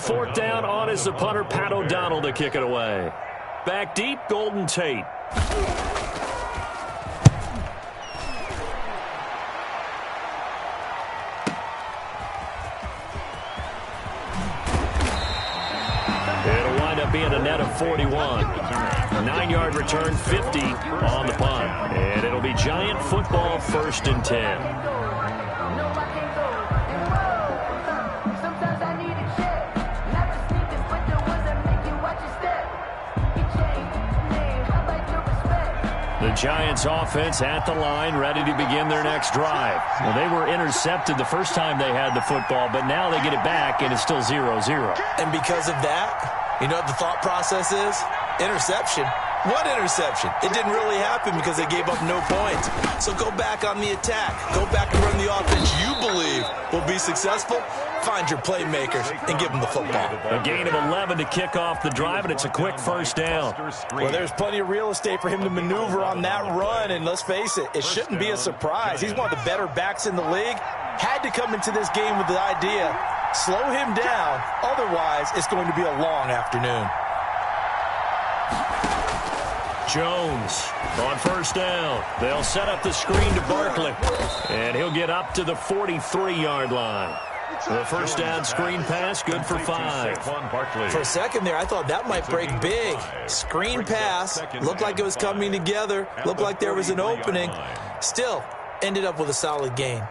fourth down on is the punter, Pat O'Donnell, to kick it away. Back deep, Golden Tate. It'll wind up being a net of 41. 9-yard return, 50 on the punt. And it'll be Giant football, 1st and 10. The Giants offense at the line, ready to begin their next drive. Well, they were intercepted the first time they had the football, but now they get it back, and it's still 0-0. And because of that, you know what the thought process is? Interception. What interception? It didn't really happen because they gave up no points. So go back on the attack. Go back and run the offense you believe will be successful. Find your playmakers and give them the football. A gain of 11 to kick off the drive, and it's a quick first down. Well, there's plenty of real estate for him to maneuver on that run, and let's face it, it shouldn't be a surprise. He's one of the better backs in the league. Had to come into this game with the idea, slow him down, otherwise it's going to be a long afternoon. Jones on first down. They'll set up the screen to Barkley, and he'll get up to the 43-yard line. The first down screen pass, good for 5. For a second there, I thought that might break big. Screen pass, looked like it was coming together, looked like there was an opening. Still, ended up with a solid gain.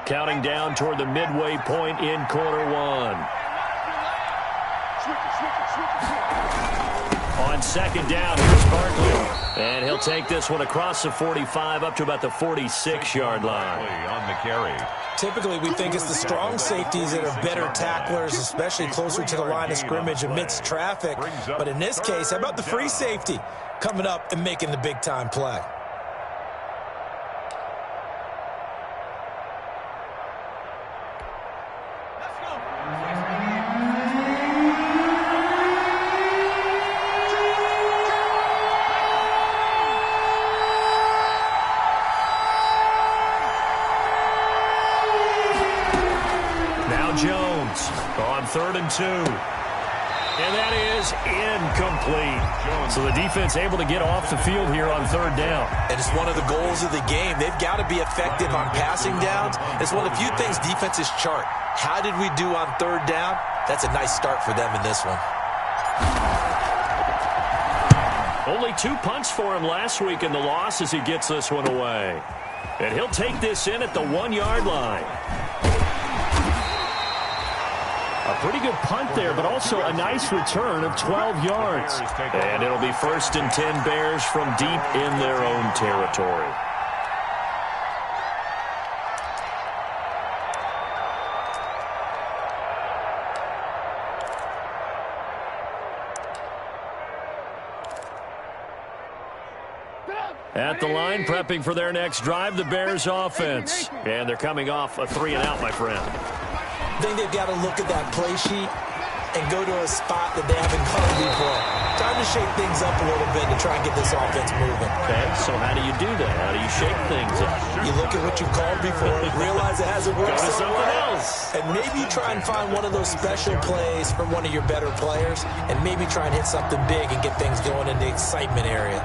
Counting down toward the midway point in quarter 1. On second down, here's Barkley. And he'll take this one across the 45 up to about the 46-yard line. On the carry. Typically, we think it's the strong safeties that are better tacklers, especially closer to the line of scrimmage amidst traffic. But in this case, how about the free safety coming up and making the big-time play? Jones on 3rd and 2. And that is incomplete. So the defense able to get off the field here on 3rd down. And it's one of the goals of the game. They've got to be effective on passing downs. It's one of the few things defenses chart. How did we do on 3rd down? That's a nice start for them in this one. Only 2 punts for him last week in the loss as he gets this one away. And he'll take this in at the 1-yard line. A pretty good punt there, but also a nice return of 12 yards. And it'll be 1st and 10 Bears from deep in their own territory. At the line, prepping for their next drive, the Bears offense. And thee coming off a 3-and-out, my friend. I think they've got to look at that play sheet and go to a spot that they haven't gone before. Time to shake things up a little bit to try and get this offense moving. Okay, so how do you do that? How do you shake things up? You look at what you've called before, realize it hasn't worked Go to something else. And maybe you try and find one of those special plays from one of your better players, and maybe try and hit something big and get things going in the excitement area.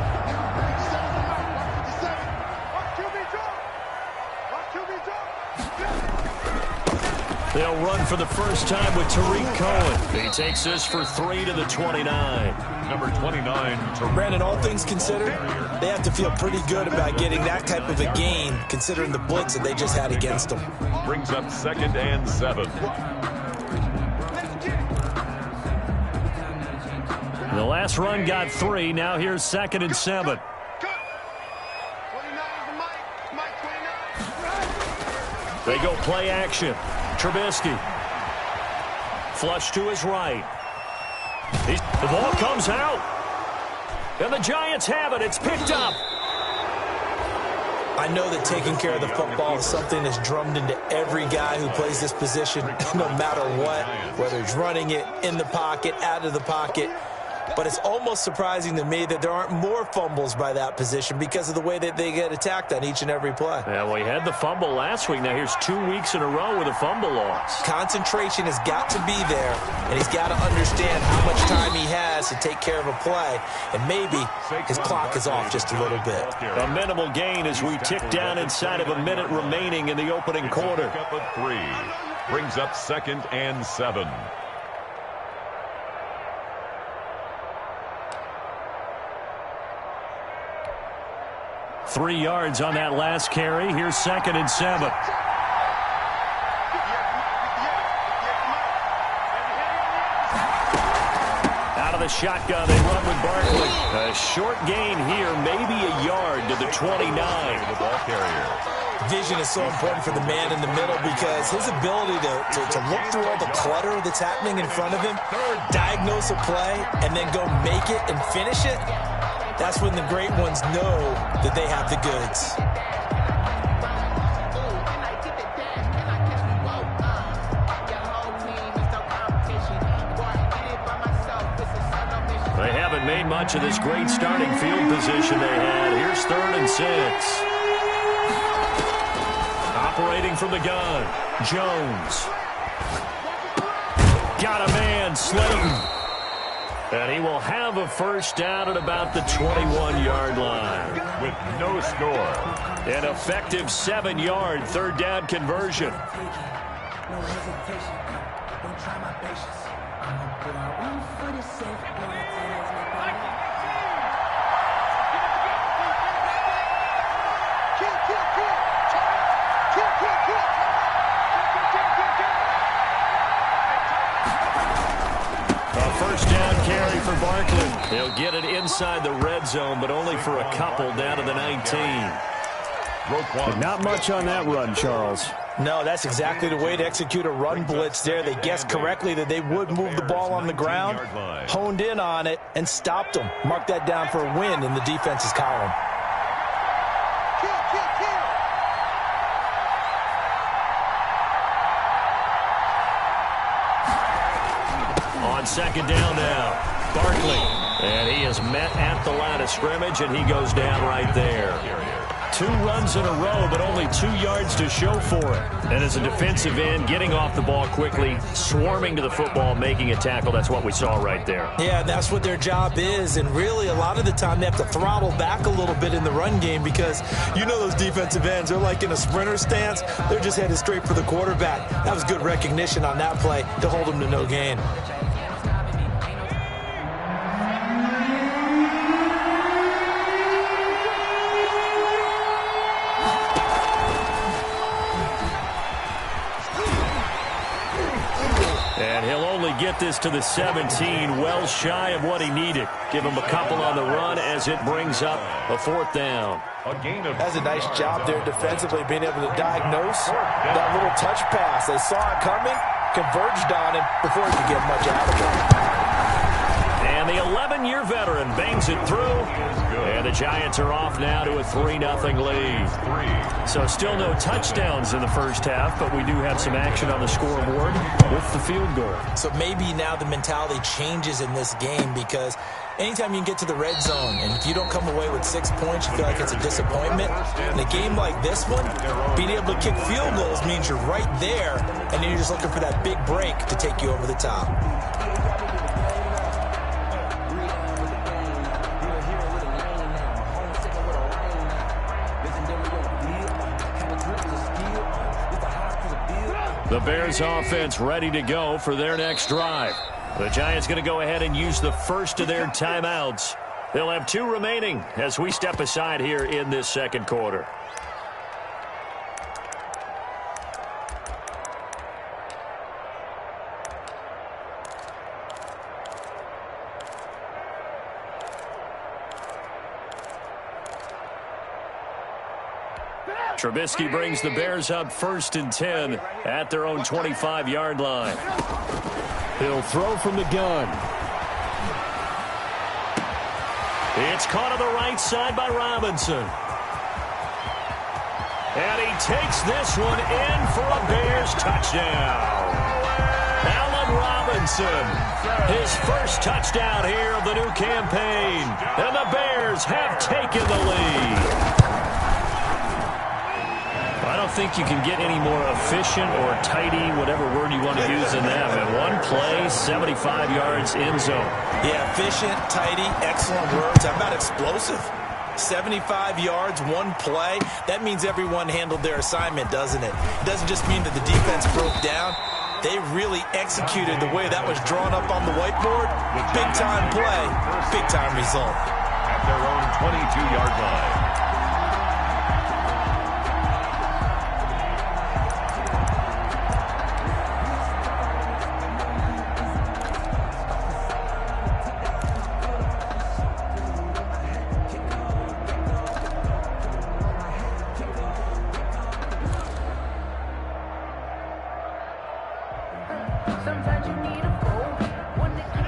They'll run for the first time with Tariq Cohen. He takes this for 3 to the 29. Number 29. Brandon, all things considered, they have to feel pretty good about getting that type of a gain, considering the blitz that they just had against them. Brings up 2nd and 7. The last run got 3. Now here's 2nd and 7. They go play action. Trubisky. Flush to his right. The ball comes out. And the Giants have it. It's picked up. I know that taking care of the football is something that's drummed into every guy who plays this position, no matter what, whether it's running it, in the pocket, out of the pocket. but it's almost surprising to me that there aren't more fumbles by that position because of the way that they get attacked on each and every play. Yeah, well, he had the fumble last week. Now here's 2 weeks in a row with a fumble loss. Concentration has got to be there, and he's got to understand how much time he has to take care of a play, and maybe his clock is off just a little bit. A minimal gain as we tick down inside of a minute remaining in the opening quarter. Up at 3. Brings up 2nd and 7. Three yards on that last carry. Here's 2nd and 7. Out of the shotgun, they run with Barkley. A short gain here, maybe a yard to the 29. The ball carrier. Vision is so important for the man in the middle because his ability to look through all the clutter that's happening in front of him, diagnose a play, and then go make it and finish it, that's when the great ones know that they have the goods. They haven't made much of this great starting field position they had. Here's 3rd and 6. Operating from the gun, Jones. Got a man, Slayton. And he will have a first down at about the 21-yard line. With no score. An effective 7-yard third down conversion. No hesitation. Don't try my patience. I'm gonna put out one for the safe. First down carry for Barkley. He'll get it inside the red zone, but only for a couple down to the 19. Not much on that run, Charles. No, that's exactly the way to execute a run blitz there. They guessed correctly that they would move the ball on the ground, honed in on it, and stopped them. Mark that down for a win in the defense's column. On 2nd down now, Barkley. And he is met at the line of scrimmage, and he goes down right there. 2 runs in a row, but only 2 yards to show for it. And as a defensive end, getting off the ball quickly, swarming to the football, making a tackle, that's what we saw right there. Yeah, that's what their job is, and really a lot of the time they have to throttle back a little bit in the run game because you know those defensive ends, they're like in a sprinter stance. They're just headed straight for the quarterback. That was good recognition on that play to hold them to no gain. And he'll only get this to the 17, well shy of what he needed. Give him a couple on the run as it brings up a 4th down. That's a nice job there defensively, being able to diagnose that little touch pass. They saw it coming, converged on him before he could get much out of it. And the 11-year veteran bangs it through. And the Giants are off now to a 3-0 lead. So still no touchdowns in the first half, but we do have some action on the scoreboard with the field goal. So maybe now the mentality changes in this game because anytime you can get to the red zone and if you don't come away with 6 points, you feel like it's a disappointment. In a game like this one, being able to kick field goals means you're right there, and then you're just looking for that big break to take you over the top. The Bears offense ready to go for their next drive. The Giants going to go ahead and use the first of their timeouts. They'll have 2 remaining as we step aside here in this second quarter. Trubisky brings the Bears up 1st and 10 at their own 25-yard line. He'll throw from the gun. It's caught on the right side by Robinson. And he takes this one in for a Bears touchdown. Allen Robinson Robinson. His first touchdown here of the new campaign. And the Bears have taken the lead. I don't think you can get any more efficient or tidy, whatever word you want to use in that. And one play, 75 yards in zone. Yeah, efficient, tidy, excellent words. How about explosive? 75 yards, one play. That means everyone handled their assignment, doesn't it? It doesn't just mean that the defense broke down. They really executed the way that was drawn up on the whiteboard. Big-time play, big-time result. At their own 22-yard line.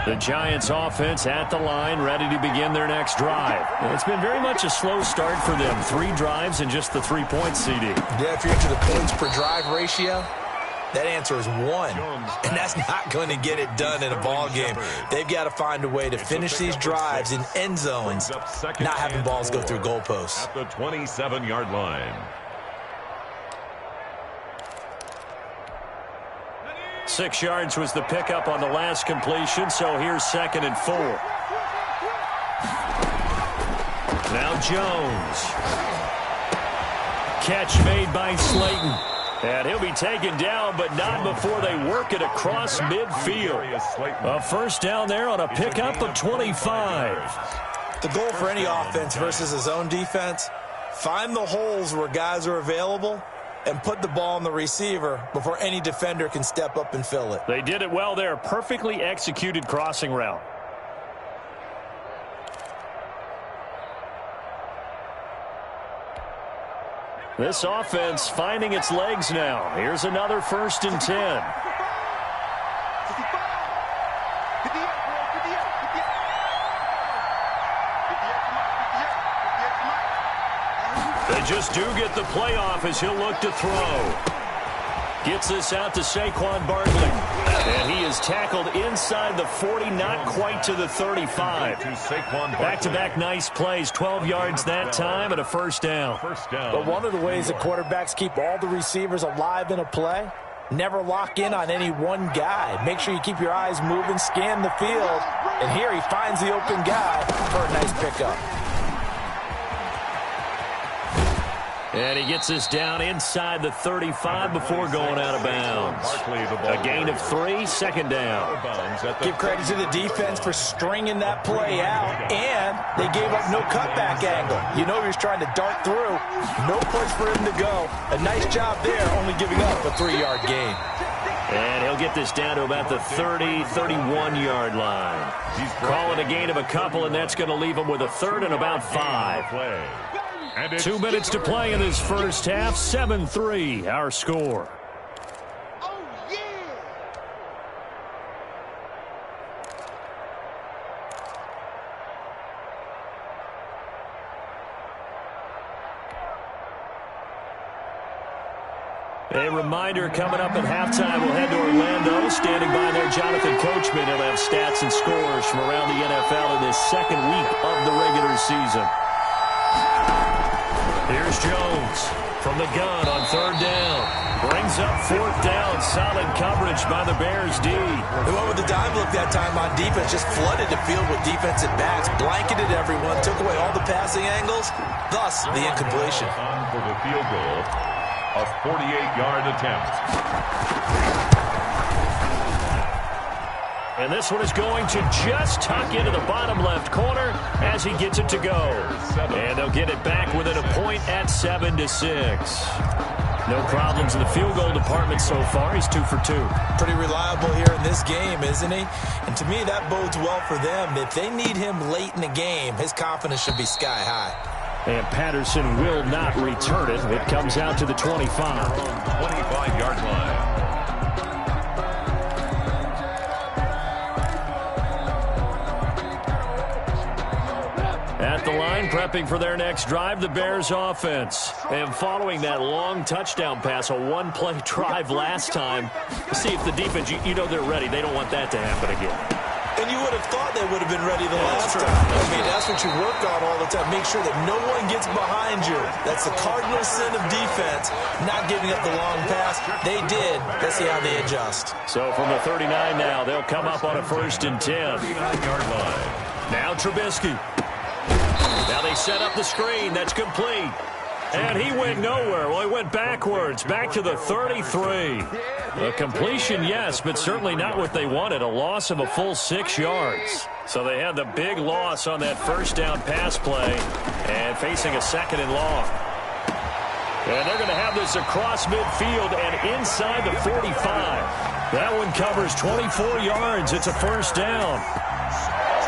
The Giants offense at the line, ready to begin their next drive. It's been very much a slow start for them. 3 drives and just the 3 points, CD. Yeah, if you're into the points per drive ratio, that answer is 1. And that's not going to get it done in a ball game. They've got to find a way to finish these drives in end zones, not having balls go through goalposts. At the 27-yard line. 6 yards was the pickup on the last completion, so here's 2nd and 4. Now Jones. Catch made by Slayton. And he'll be taken down, but not before they work it across midfield. A first down there on a pickup of 25. The goal for any offense versus a zone defense, find the holes where guys are available and put the ball on the receiver before any defender can step up and fill it. They did it well there. Perfectly executed crossing route. This offense finding its legs now. Here's another 1st and 10. They just do get the playoff as he'll look to throw. Gets this out to Saquon Barkley. And he is tackled inside the 40, not quite to the 35. Back-to-back nice plays, 12 yards that time and a first down. But one of the ways that quarterbacks keep all the receivers alive in a play, never lock in on any one guy. Make sure you keep your eyes moving, scan the field. And here he finds the open guy for a nice pickup. And he gets us down inside the 35 before going out of bounds. A gain of 3, 2nd down. Give credit to the defense for stringing that play out, and they gave up no cutback angle. You know he was trying to dart through. No place for him to go. A nice job there, only giving up a 3-yard gain. And he'll get this down to about the 30, 31-yard line. Call it a gain of a couple, and that's going to leave him with a 3rd and about 5. 2 minutes to play in this first half. 7-3, our score. A reminder, coming up at halftime, we'll head to Orlando. Standing by there, Jonathan Coachman. He'll have stats and scores from around the NFL in this 2nd week of the regular season. Here's Jones from the gun on 3rd down. Brings up 4th down. Solid coverage by the Bears D. They went with the dime look that time on defense. Just flooded the field with defensive backs. Blanketed everyone. Took away all the passing angles. Thus, the incompletion. For the field goal, a 48-yard attempt. And this one is going to just tuck into the bottom left corner as he gets it to go. And they'll get it back within a point at 7-6. No problems in the field goal department so far. He's 2 for 2. Pretty reliable here in this game, isn't he? And to me, that bodes well for them. If they need him late in the game, his confidence should be sky high. And Patterson will not return it. It comes out to the 25. 25-yard line. At the line, prepping for their next drive, the Bears offense. And following that long touchdown pass, a one-play drive last time, see if the defense, you know they're ready. They don't want that to happen again. And you would have thought they would have been ready the last time. I mean, that's what you work on all the time. Make sure that no one gets behind you. That's the cardinal sin of defense, not giving up the long pass. They did. Let's see how they adjust. So from the 39 now, they'll come up on a 1st and 10. 39-yard line. Now Trubisky. Now they set up the screen. That's complete. And he went nowhere. Well, he went backwards, back to the 33. A completion, yes, but certainly not what they wanted. A loss of a full 6 yards. So they had the big loss on that first down pass play and facing a 2nd and long. And they're going to have this across midfield and inside the 45. That one covers 24 yards. It's a 1st down.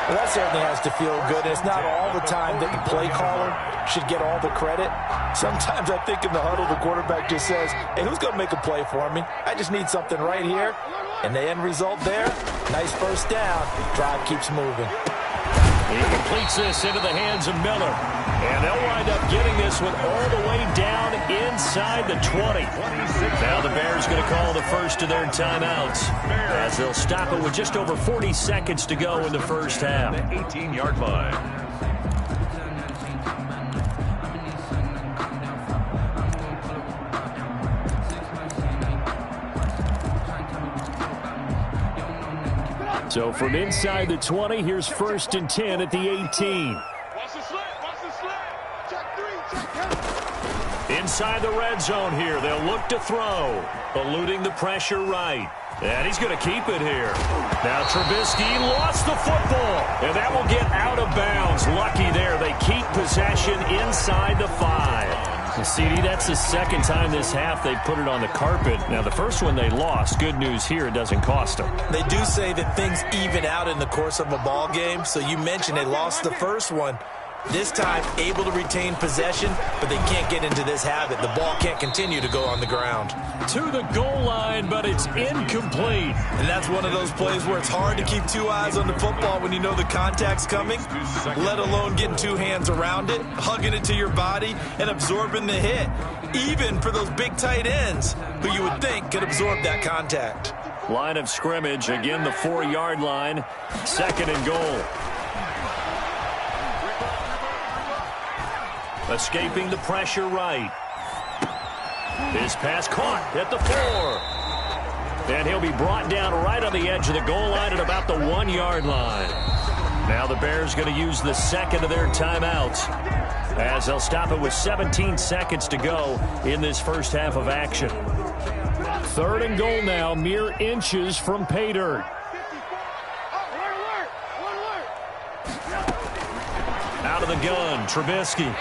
Well, that certainly has to feel good. And it's not all the time that the play caller should get all the credit. Sometimes I think in the huddle, the quarterback just says, hey, who's going to make a play for me? I just need something right here. And the end result there, nice 1st down. Drive keeps moving. He completes this into the hands of Miller. And they'll wind up getting this one all the way down inside the 20. Now the Bears going to call the first of their timeouts as they'll stop it with just over 40 seconds to go in the first half. 18-yard line. So from inside the 20, here's 1st and 10 at the 18. Inside the red zone here, they'll look to throw, eluding the pressure right. And he's going to keep it here. Now Trubisky lost the football, and that will get out of bounds. Lucky there, they keep possession inside the 5. CD, that's the 2nd time this half they put it on the carpet. Now, the first one they lost. Good news here, it doesn't cost them. They do say that things even out in the course of a ball game. So you mentioned they lost the first one. This time, able to retain possession, but they can't get into this habit. The ball can't continue to go on the ground. To the goal line, but it's incomplete. And that's one of those plays where it's hard to keep 2 eyes on the football when you know the contact's coming, let alone getting 2 hands around it, hugging it to your body, and absorbing the hit. Even for those big tight ends, who you would think could absorb that contact. Line of scrimmage, again the 4-yard line, 2nd and goal. Escaping the pressure right. His pass caught at the 4. And he'll be brought down right on the edge of the goal line at about the 1-yard line. Now the Bears going to use the 2nd of their timeouts as they'll stop it with 17 seconds to go in this first half of action. 3rd and goal now, mere inches from pay dirt. Out of the gun, Trubisky.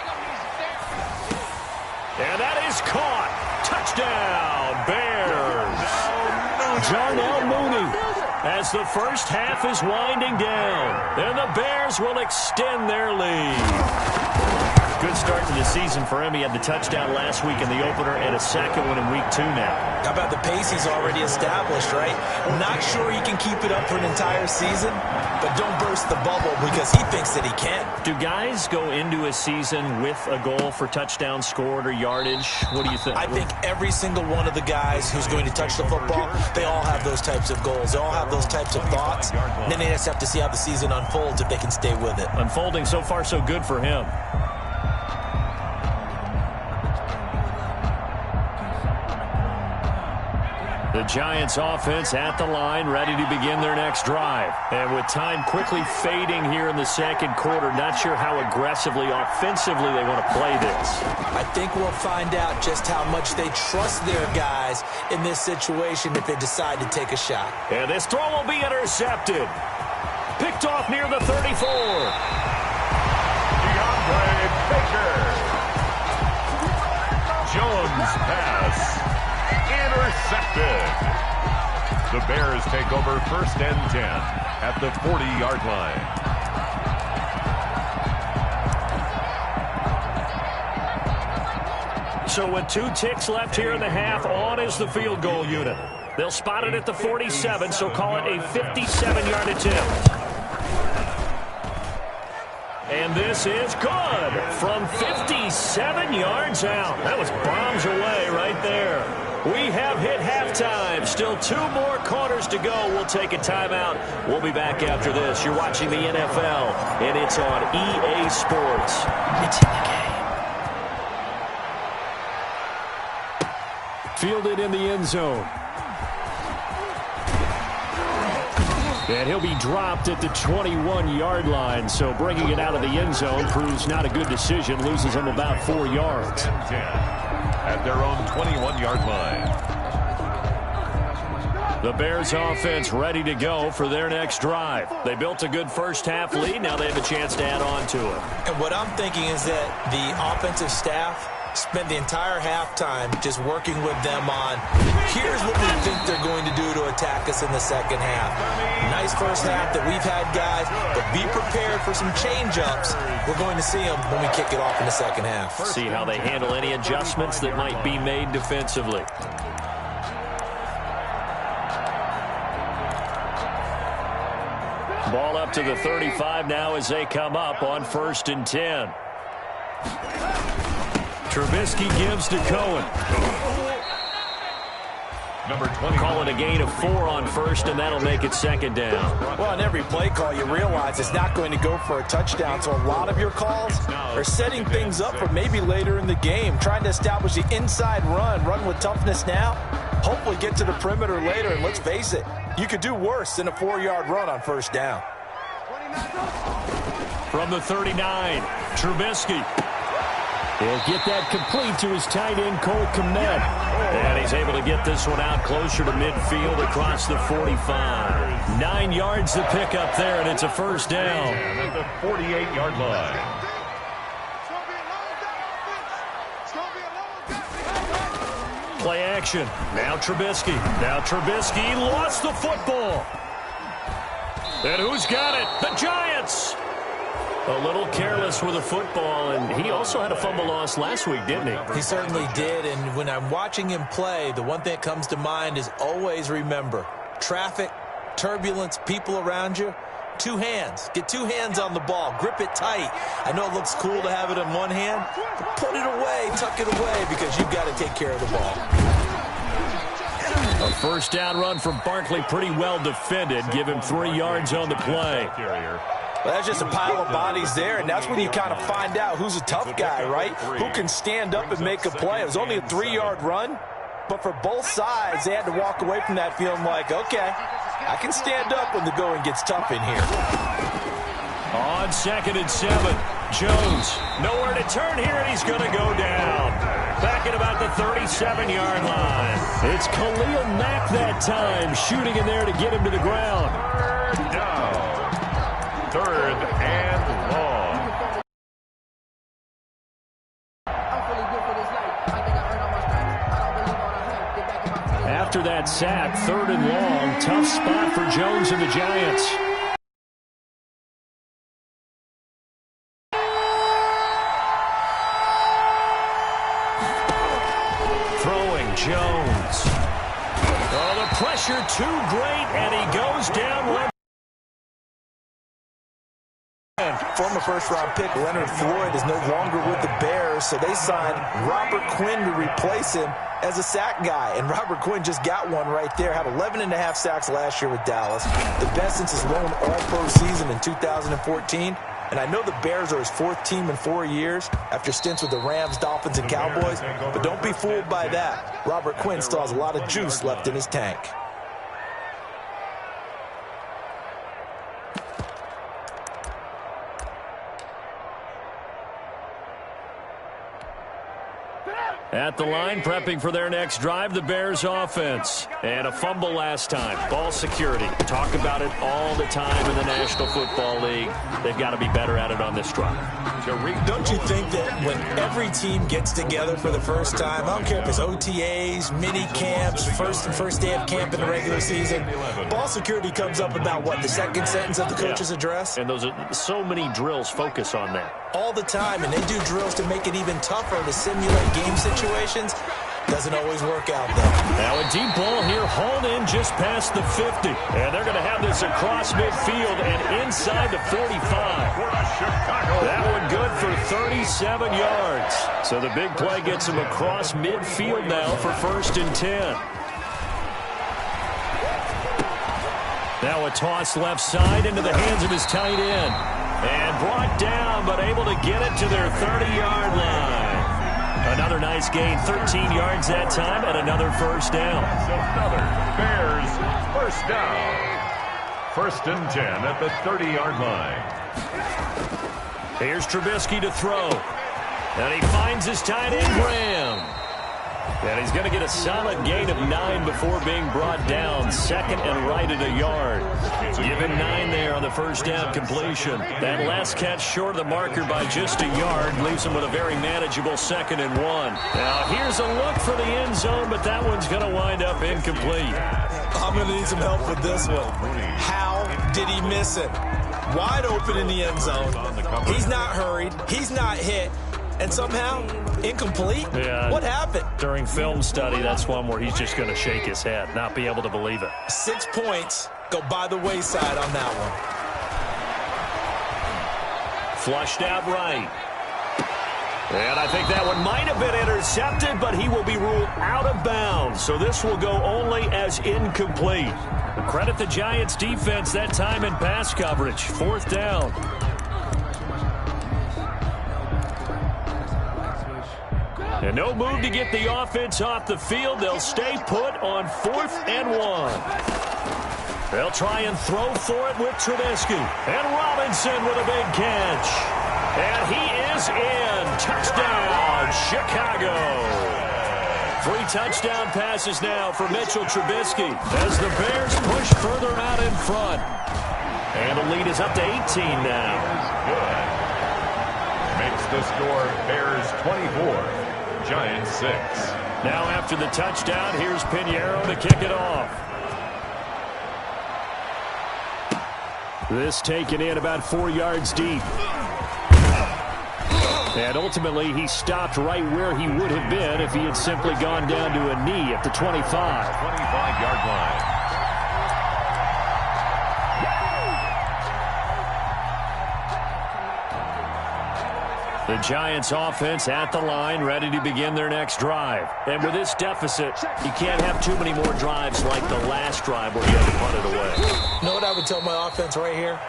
And that is caught. Touchdown, Bears. Jarnell Mooney as the first half is winding down. And the Bears will extend their lead. Good start to the season for him. He had the touchdown last week in the opener and a 2nd one in week 2 now. How about the pace he's already established, right? Not sure he can keep it up for an entire season, but don't burst the bubble because he thinks that he can. Do guys go into a season with a goal for touchdowns scored or yardage? What do you think? I think every single one of the guys who's going to touch the football, they all have those types of goals. They all have those types of thoughts. And then they just have to see how the season unfolds if they can stay with it. Unfolding so far so good for him. The Giants offense at the line, ready to begin their next drive. And with time quickly fading here in the 2nd quarter, not sure how aggressively, offensively they want to play this. I think we'll find out just how much they trust their guys in this situation if they decide to take a shot. And this throw will be intercepted. Picked off near the 34. DeAndre Baker. Jones pass. Intercepted. The Bears take over 1st and 10 at the 40-yard line. So with 2 ticks left here in the half, on is the field goal unit. They'll spot it at the 47, so call it a 57-yard attempt. And this is good from 57 yards out. That was bombs away right there. We have hit halftime. Still 2 more quarters to go. We'll take a timeout. We'll be back after this. You're watching the NFL, and it's on EA Sports. It's in the game. Fielded in the end zone. And he'll be dropped at the 21-yard line. So bringing it out of the end zone proves not a good decision. Loses him about 4 yards. At their own 21-yard line. The Bears offense ready to go for their next drive. They built a good first-half lead. Now they have a chance to add on to it. And what I'm thinking is that the offensive staff spent the entire halftime just working with them on, here's what we think they're going to do to attack us in the second half. Nice first half that we've had, guys, but be prepared for some change-ups. We're going to see them when we kick it off in the second half. See how they handle any adjustments that might be made defensively. Ball up to the 35 now as they come up on 1st and 10. Trubisky gives to Cohen. Number 20. Calling a gain of 4 on 1st, and that'll make it 2nd down. Well, on every play call, you realize it's not going to go for a touchdown, so a lot of your calls are setting things up for maybe later in the game, trying to establish the inside run with toughness now, hopefully get to the perimeter later, and let's face it, you could do worse than a 4-yard run on 1st down. From the 39, Trubisky. He'll get that complete to his tight end, Cole Kmet. And he's able to get this one out closer to midfield across the 45. 9 yards to pick up there, and it's a 1st down. And at the 48-yard line. Play action. Now Trubisky. Now Trubisky lost the football. And who's got it? The Giants. A little careless with the football, and he also had a fumble loss last week, didn't he? He certainly did, and when I'm watching him play, the one thing that comes to mind is always remember, traffic, turbulence, people around you, 2 hands. Get 2 hands on the ball. Grip it tight. I know it looks cool to have it in one hand, but put it away, tuck it away, because you've got to take care of the ball. A 1st down run from Barkley, pretty well defended. Give him 3 yards on the play. Well, that's just a pile of bodies there, and that's when you kind of find out who's a tough guy, right? Who can stand up and make a play. It was only a 3-yard run, but for both sides, they had to walk away from that feeling like, okay, I can stand up when the going gets tough in here. On 2nd and 7, Jones nowhere to turn here, and he's going to go down. Back at about the 37-yard line. It's Khalil Mack that time, shooting in there to get him to the ground. 3rd and long. After that sack, 3rd and long. Tough spot for Jones and the Giants. Throwing Jones. Oh, the pressure too great, and he goes down one. Former first-round pick Leonard Floyd is no longer with the Bears, so they signed Robert Quinn to replace him as a sack guy. And Robert Quinn just got one right there. Had 11.5 sacks last year with Dallas. The best since his lone all-pro season in 2014. And I know the Bears are his 4th team in 4 years after stints with the Rams, Dolphins, and Cowboys. But don't be fooled by that. Robert Quinn still has a lot of juice left in his tank. At the line, prepping for their next drive, the Bears offense. And a fumble last time. Ball security. Talk about it all the time in the National Football League. They've got to be better at it on this drive. Don't you think that when every team gets together for the first time, I don't care if it's OTAs, mini camps, first day of camp in the regular season, ball security comes up about, what, the 2nd sentence of the coach's address? And those are so many drills focus on that. All the time, and they do drills to make it even tougher to simulate game situations. The Doesn't always work out, though. Now a deep ball here, hauled in just past the 50. And they're going to have this across midfield and inside the 45. That one good for 37 yards. So the big play gets him across midfield now for 1st and 10. Now a toss left side into the hands of his tight end. And brought down, but able to get it to their 30-yard line. Another nice gain, 13 yards that time, and another first down. Another Bears first down. 1st and 10 at the 30-yard line. Here's Trubisky to throw. And he finds his tight end, Graham. And he's going to get a solid gain of 9 before being brought down. 2nd and right at a yard. Given 9 there on the first down completion. That last catch short of the marker by just a yard leaves him with a very manageable 2nd and 1. Now here's a look for the end zone, but that one's going to wind up incomplete. I'm going to need some help with this one. How did he miss it? Wide open in the end zone. He's not hurried. He's not hit. And somehow, incomplete? Yeah. What happened? During film study, that's one where he's just going to shake his head, not be able to believe it. 6 points go by the wayside on that one. Flushed out right. And I think that one might have been intercepted, but he will be ruled out of bounds. So this will go only as incomplete. Credit the Giants defense that time in pass coverage. 4th down. And no move to get the offense off the field. They'll stay put on 4th and 1. They'll try and throw for it with Trubisky. And Robinson with a big catch. And he is in. Touchdown, Chicago. 3 touchdown passes now for Mitchell Trubisky as the Bears push further out in front. And the lead is up to 18 now. Makes the score Bears 24. Giants 6. Now after the touchdown, here's Pinheiro to kick it off. This taken in about 4 yards deep. And ultimately, he stopped right where he would have been if he had simply gone down to a knee at the 25. 25-yard line. The Giants offense at the line, ready to begin their next drive. And with this deficit, you can't have too many more drives like the last drive where you had to punt it away. You know what I would tell my offense right here?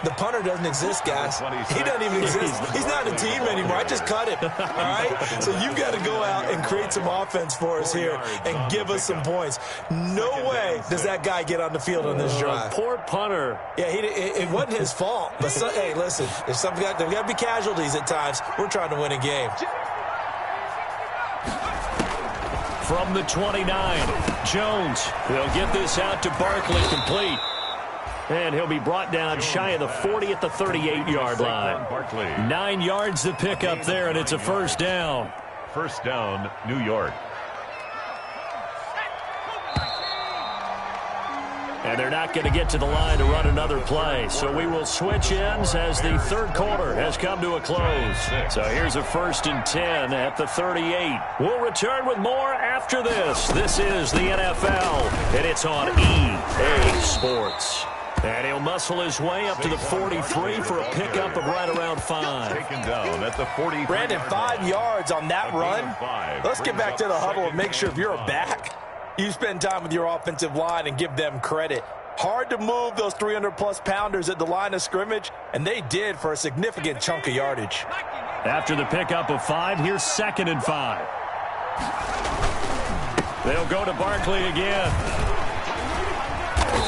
The punter doesn't exist, guys. He doesn't even exist. He's not a team anymore. I just cut him. All right? So you've got to go out and create some offense for us here and give us some points. No way does that guy get on the field on this drive. Poor punter. Yeah, it wasn't his fault. But, hey, listen, there's got to be casualties at times. We're trying to win a game. From the 29, Jones. They'll get this out to Barkley, complete. And he'll be brought down shy of the 40 at the 38-yard line. 9 yards to pick up there, and it's a first down. First down, New York. And they're not going to get to the line to run another play. So we will switch ends as the third quarter has come to a close. So here's a 1st and 10 at the 38. We'll return with more after this. This is the NFL, and it's on EA Sports. And he'll muscle his way up to the 43 for a pickup of right around 5. Taken down at the 40. Brandon, 5 yards on that run. Let's get back to the huddle and make sure if you're a back, you spend time with your offensive line and give them credit. Hard to move those 300-plus pounders at the line of scrimmage, and they did for a significant chunk of yardage. After the pickup of 5, here's 2nd and 5. They'll go to Barkley again.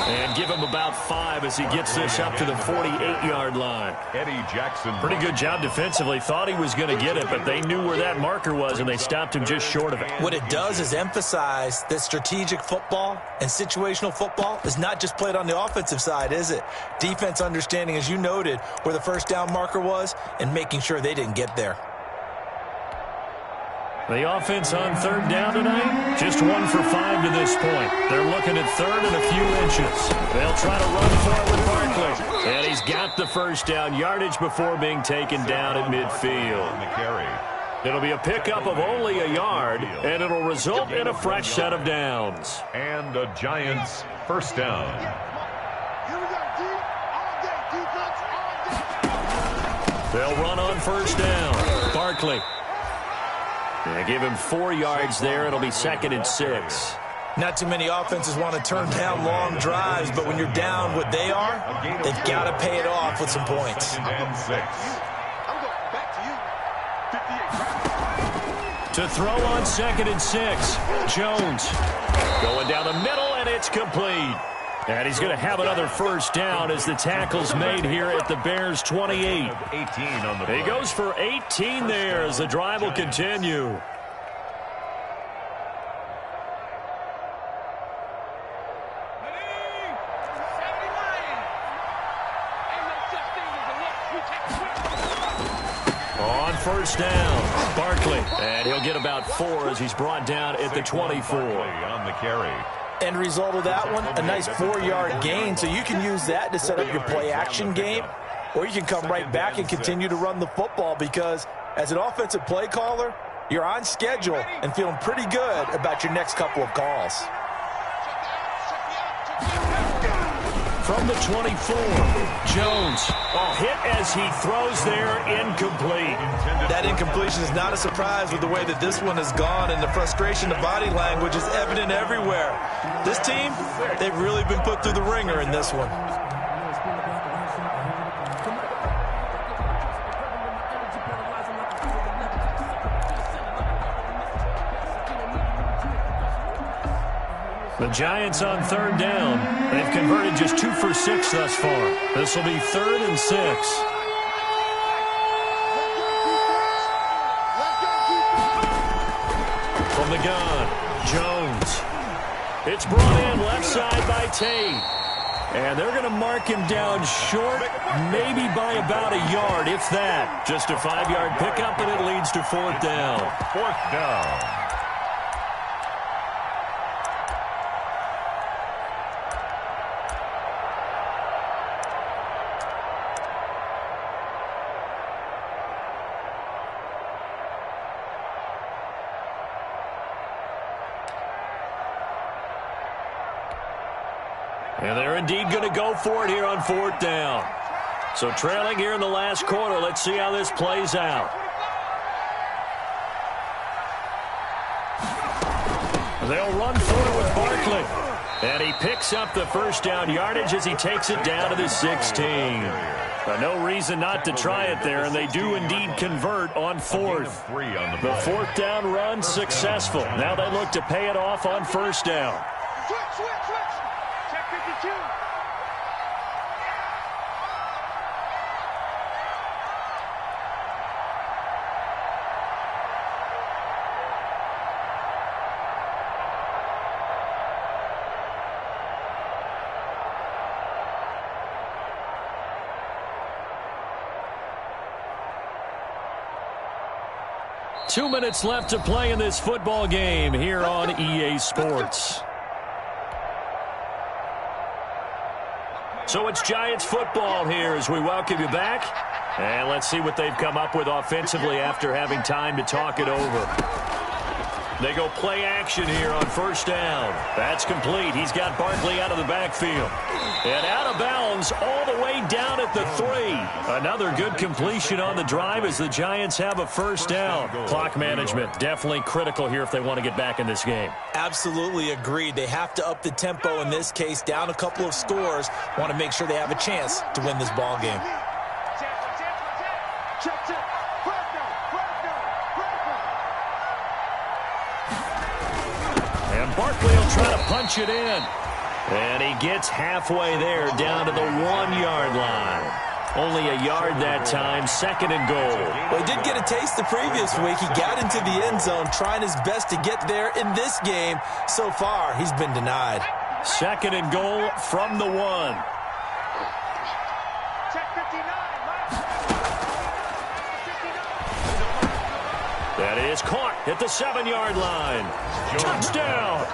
And give him about 5 as he gets this up to the 48-yard line. Eddie Jackson. Pretty good job defensively. Thought he was going to get it, but they knew where that marker was, and they stopped him just short of it. What it does is emphasize that strategic football and situational football is not just played on the offensive side, is it? Defense understanding, as you noted, where the first down marker was and making sure they didn't get there. The offense on 3rd down tonight, just 1 for 5 to this point. They're looking at 3rd and a few inches. They'll try to run for it with Barkley. And he's got the first down yardage before being taken down at midfield. The carry. It'll be a pickup of only a yard, and it'll result in a fresh set of downs. And a Giants first down. They'll run on first down. Barkley. They give him 4 yards there. It'll be 2nd and 6. Not too many offenses want to turn down long drives, but when you're down what they are, they've got to pay it off with some points. 2nd and 6. To throw on 2nd and 6. Jones going down the middle, and it's complete. And he's going to have another first down as the tackle's made here at the Bears' 28. 18 on the play. He goes for 18 there as the drive will continue. On first down, Barkley. And he'll get about 4 as he's brought down at the 24. On the carry. End result of that one, a nice 4-yard gain, so you can use that to set up your play-action game, or you can come right back and continue to run the football because as an offensive play caller, you're on schedule and feeling pretty good about your next couple of calls. From the 24, Jones. Hit as he throws there, incomplete. That incompletion is not a surprise with the way that this one has gone, and the frustration of body language is evident everywhere. This team, they've really been put through the ringer in this one. The Giants on 3rd down. They've converted just 2 for 6 thus far. This will be 3rd and 6. From the gun, Jones. It's brought in left side by Tate. And they're going to mark him down short, maybe by about a yard, if that. Just a 5-yard pickup, and it leads to 4th down. 4th down. And they're indeed going to go for it here on 4th down. So trailing here in the last quarter, let's see how this plays out. They'll run for it with Barkley. And he picks up the first down yardage as he takes it down to the 16. No reason not to try it there, and they do indeed convert on 4th. The 4th down run successful. Now they look to pay it off on first down. Two minutes left to play in this football game here on EA Sports. So it's Giants football here as we welcome you back. And let's see what they've come up with offensively after having time to talk it over. They go play action here on first down. That's complete. He's got Barkley out of the backfield. And out of bounds all the way down at the 3. Another good completion on the drive as the Giants have a first down. Clock management definitely critical here if they want to get back in this game. Absolutely agreed. They have to up the tempo in this case, down a couple of scores. Want to make sure they have a chance to win this ball game. And Barkley will try to punch it in. And he gets halfway there down to the 1-yard line. Only a yard that time, 2nd and goal. Well, he did get a taste the previous week. He got into the end zone, trying his best to get there in this game. So far, he's been denied. 2nd and goal from the 1. That is caught at the 7-yard line. Touchdown!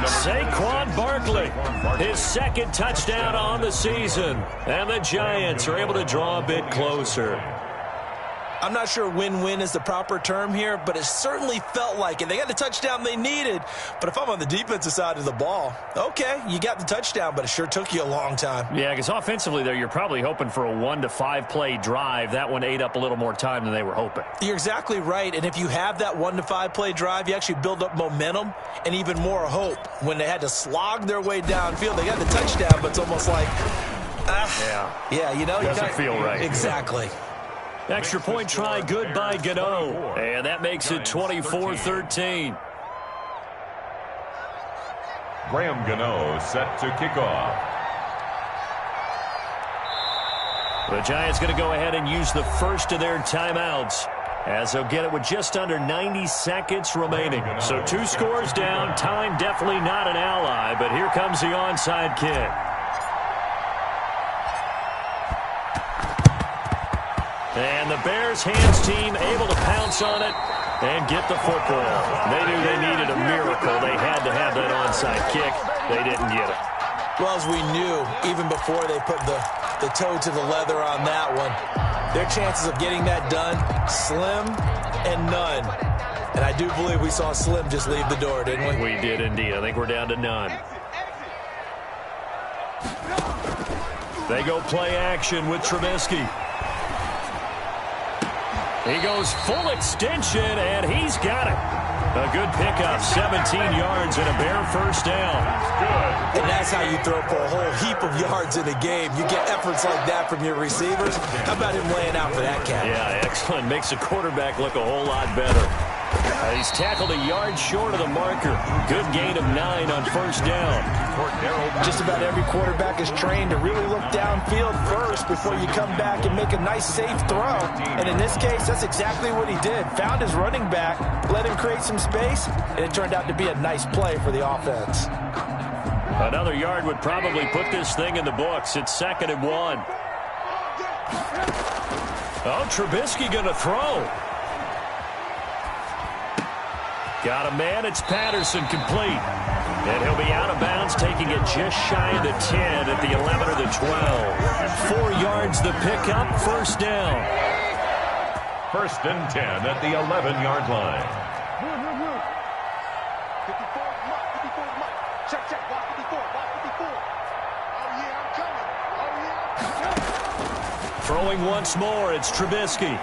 Saquon Barkley, his 2nd touchdown on the season. And the Giants are able to draw a bit closer. I'm not sure win-win is the proper term here, but it certainly felt like it. They got the touchdown they needed, but if I'm on the defensive side of the ball, okay, you got the touchdown, but it sure took you a long time. Yeah, because offensively there, you're probably hoping for a 1 to 5 play drive. That one ate up a little more time than they were hoping. You're exactly right, and if you have that 1 to 5 play drive, you actually build up momentum and even more hope. When they had to slog their way downfield, they got the touchdown, but it's almost like, yeah, you know, doesn't feel right. Exactly. Extra point try, good by Gano. And that makes it 24-13. Graham Gano set to kick off. The Giants going to go ahead and use the first of their timeouts, as they'll get it with just under 90 seconds remaining. So 2 scores down. Time definitely not an ally, but here comes the onside kick. And the Bears hands team able to pounce on it and get the football. They knew they needed a miracle. They had to have that onside kick. They didn't get it. Well, as we knew, even before they put the toe to the leather on that one, their chances of getting that done, slim and none. And I do believe we saw Slim just leave the door, didn't we? We did indeed. I think we're down to none. They go play action with Trubisky. He goes full extension, and he's got it. A good pickup, 17 yards and a Bear first down. Good. And that's how you throw for a whole heap of yards in a game. You get efforts like that from your receivers. How about him laying out for that cat? Yeah, excellent. Makes the quarterback look a whole lot better. He's tackled a yard short of the marker. Good gain of 9 on first down. Just about every quarterback is trained to really look downfield first before you come back and make a nice, safe throw. And in this case, that's exactly what he did. Found his running back, let him create some space, and it turned out to be a nice play for the offense. Another yard would probably put this thing in the books. It's 2nd and 1. Oh, Trubisky going to throw. Got a man. It's Patterson, complete. And he'll be out of bounds, taking it just shy of the 10 at the 11 or the 12. 4 yards the pickup, first down. 1st and 10 at the 11-yard line. Throwing once more, it's Trubisky.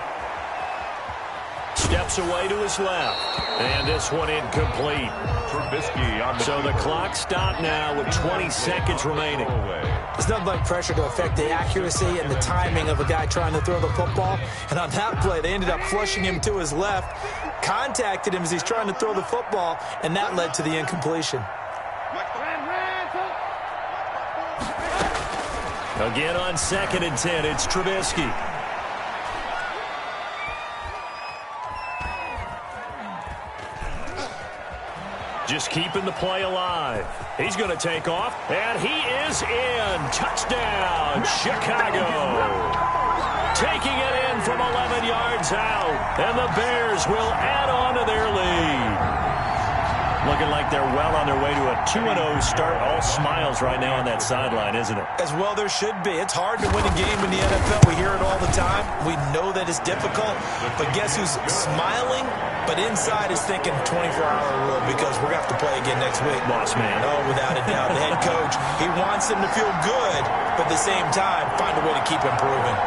Steps away to his left. And this one incomplete. Trubisky on the So the clock stopped now with 20 seconds remaining. There's nothing like pressure to affect the accuracy and the timing of a guy trying to throw the football. And on that play, they ended up flushing him to his left, contacted him as he's trying to throw the football, and that led to the incompletion. Again on 2nd and 10, it's Trubisky. Just keeping the play alive. He's going to take off, and he is in. Touchdown, Chicago. Taking it in from 11 yards out, and the Bears will add on to their lead. Looking like they're well on their way to a 2-0 start. All smiles right now on that sideline, isn't it? As well there should be. It's hard to win a game in the NFL. We hear it all the time. We know that it's difficult. But guess who's smiling? But inside is thinking 24-hour rule, because we're going to have to play again next week. Boss man. Oh, without a doubt. The head coach, he wants them to feel good, but at the same time, find a way to keep improving.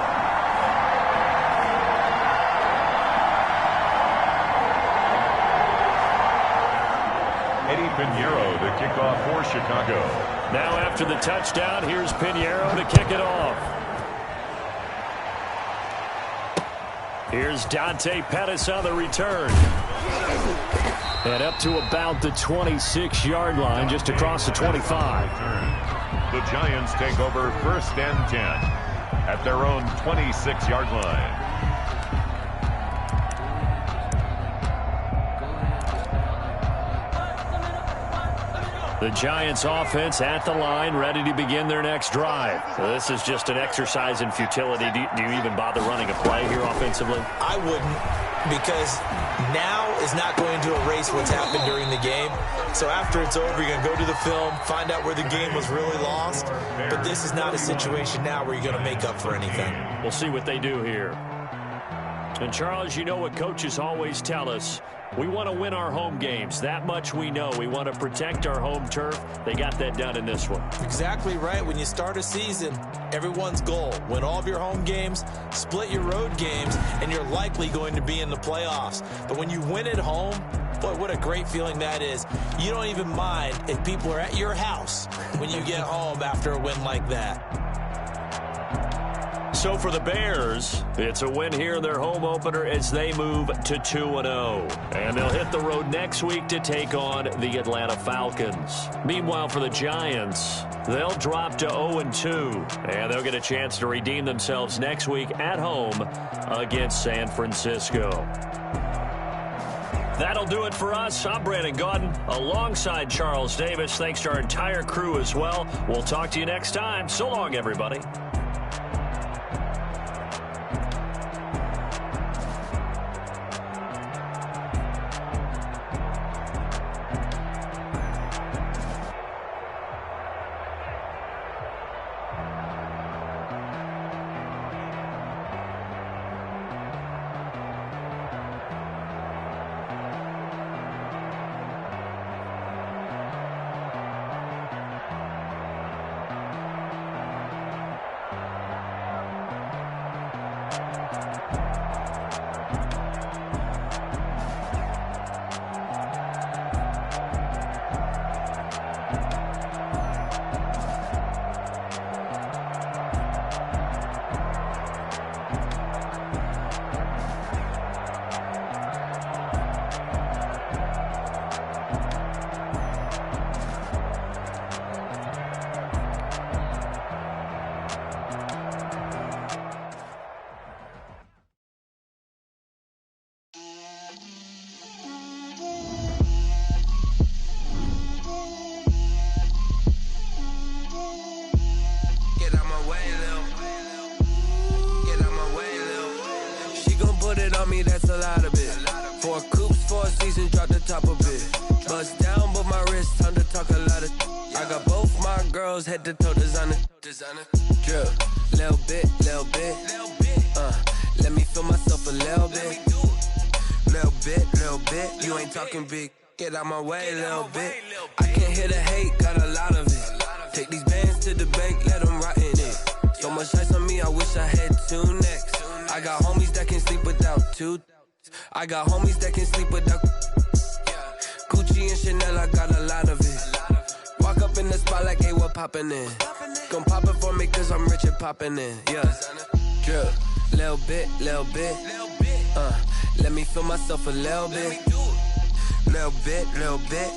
Pinheiro to kick off for Chicago. Now after the touchdown, here's Pinheiro to kick it off. Here's Dante Pettis on the return. And up to about the 26-yard line, just across the 25. The Giants take over 1st and 10 at their own 26-yard line. The Giants offense at the line, ready to begin their next drive. So this is just an exercise in futility. Do you even bother running a play here offensively? I wouldn't, because now is not going to erase what's happened during the game. So after it's over, you're going to go to the film, find out where the game was really lost. But this is not a situation now where you're going to make up for anything. We'll see what they do here. And, Charles, you know what coaches always tell us. We want to win our home games. That much we know. We want to protect our home turf. They got that done in this one. Exactly right. When you start a season, everyone's goal, win all of your home games, split your road games, and you're likely going to be in the playoffs. But when you win at home, boy, what a great feeling that is. You don't even mind if people are at your house when you get home after a win like that. So for the Bears, it's a win here in their home opener as they move to 2-0. And they'll hit the road next week to take on the Atlanta Falcons. Meanwhile, for the Giants, they'll drop to 0-2. And they'll get a chance to redeem themselves next week at home against San Francisco. That'll do it for us. I'm Brandon Gaudin alongside Charles Davis. Thanks to our entire crew as well. We'll talk to you next time. So long, everybody. That's a lot of it. 4 coops, 4 seasons, drop the top of it. Bust down, but my wrist, time to talk a lot of. I got both my girls head to toe designer. Drip, little bit. Let me feel myself a little bit. Little bit. You ain't talking big. Get out my way, little bit. I can't hear the hate, got a lot of it. Take these bands to the bank, let them rot in it. So much ice on me, I wish I had 2 necks. I got homies that can sleep without 2. I got homies that can sleep without Gucci and Chanel, I got a lot of it. Walk up in the spot like, hey, what poppin' in? Gon' pop it for me cause I'm rich and poppin' in. Yeah, drip, little bit. Let me feel myself a little bit. Little bit.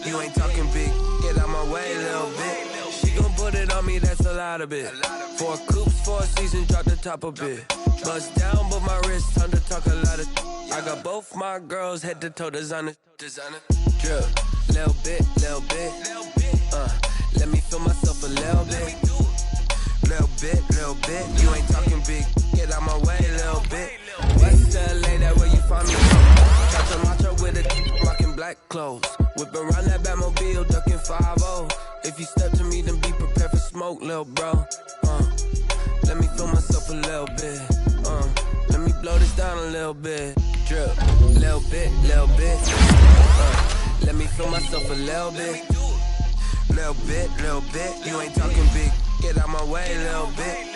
You ain't talking big. Get out my way, little bit. She gon' put it on me, that's a lot of it. 4 coops, 4 seasons, drop the top a bit. Bust down, but my wrist, time to talk a lot of. I got both my girls head to toe designer. Drip, little bit. Let me feel myself a little bit. Little bit. You ain't talking big. Get out my way, little bit. West LA, that where you find me from. Touch a macho with a rockin' black clothes. Whip around that Batmobile, ducking 5-0. If you step to me, then be prepared for smoke, little bro. Let me feel myself a little bit. Let me blow this down a little bit. Drip, little bit. Let me feel myself a little bit. Little bit. You ain't talking big. Get out my way, little bit.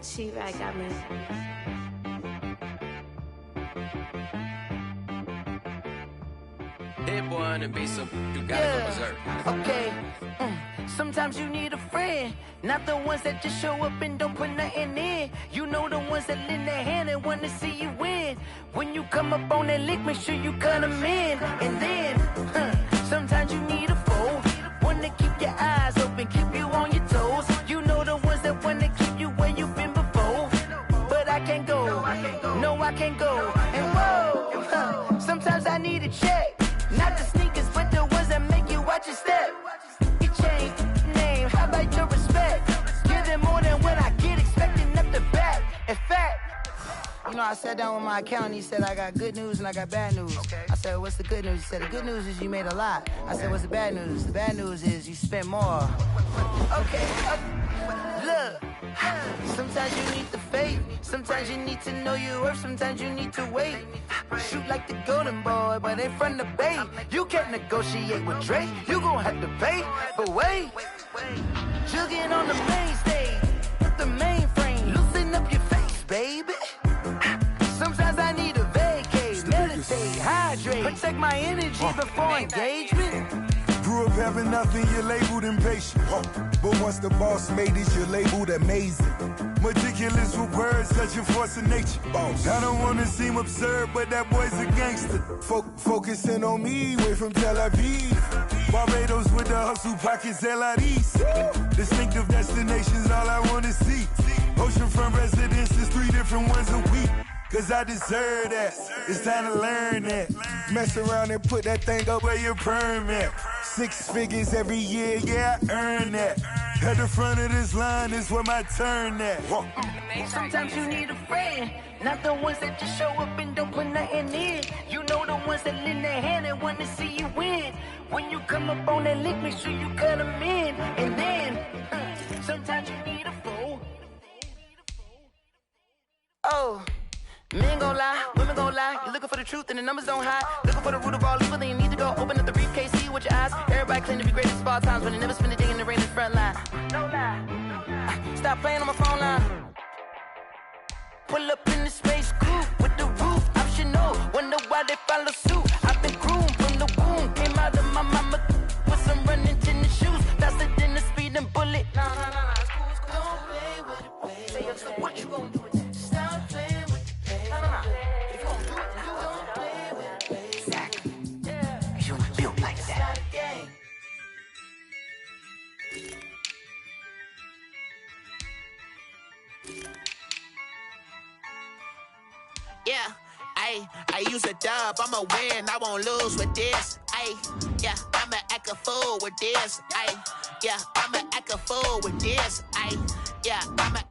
She right got me. Hit boy and be so you gotta go berserk. Okay. Sometimes you need a friend, not the ones that just show up and don't put nothing in. You know the ones that lend their hand and want to see you win. When you come up on that lick, make sure you cut them in. And then, sometimes you need a foe, one to keep your eyes open, keep you on your toes. You know the ones that want to keep you where you've been before. But I can't go, no I can't go. And whoa, sometimes I need a check. Not the sneakers, but the ones that make you watch your step. You change name, how about your respect? Give them more than what I get, expecting up the back. In fact, You know, I sat down with my accountant. He said, I got good news and I got bad news. Okay. I said, what's the good news? He said, the good news is you made a lot. I said, what's the bad news? The bad news is you spent more. Okay. Look. Sometimes you need the faith. Sometimes you need to know your worth. Sometimes you need to wait. Shoot like the golden boy, but ain't from the bay. You can't negotiate with Drake. You gon' have to pay. But wait. Jugging on the main stage. With the mainframe. Loosen up your face, baby. Sometimes I need a vacate. Meditate, hydrate. Protect my energy before engagement. Grew up having nothing, you're labeled impatient. But once the boss made it, you're labeled amazing. Meticulous with words, such a force of nature. Boss. I don't wanna seem absurd, but that boy's a gangster. Focusing on me, way from Tel Aviv. Barbados with the hustle pockets, LIDs. Distinctive destinations, all I wanna see. Oceanfront residences, 3 different ones a week. Cause I deserve that, it's time to learn that. Mess around and put that thing up where your perm at. 6 figures every year, yeah, I earn that. At the front of this line is where my turn at. Sometimes you need a friend, not the ones that just show up and don't put nothing in. You know the ones that lend their hand and want to see you win. When you come up on that lick, make sure you cut them in. And then, sometimes you need a fool. Oh. Men gon' lie, women gon' lie. You're looking for the truth and the numbers don't hide. Looking for the root of all evil, then you need to go open up the briefcase, see with your eyes. Everybody claim to be greatest of all times, but they never spend a day in the rain in the front line. No lie. Stop playing on my phone line. Pull up in the space coupe with the roof optional. Wonder why they follow suit. I've been groomed from the womb. Came out of my mama with some running tennis shoes. Faster than the speeding bullet. Nah. It's cool. Don't play with it, baby. So what you gon' do with that? Stop playing. Yeah, I use a dub, I'ma win, I won't lose with this. Yeah, I'ma act a fool with this. Yeah, I'ma act a fool with this. Yeah, I'ma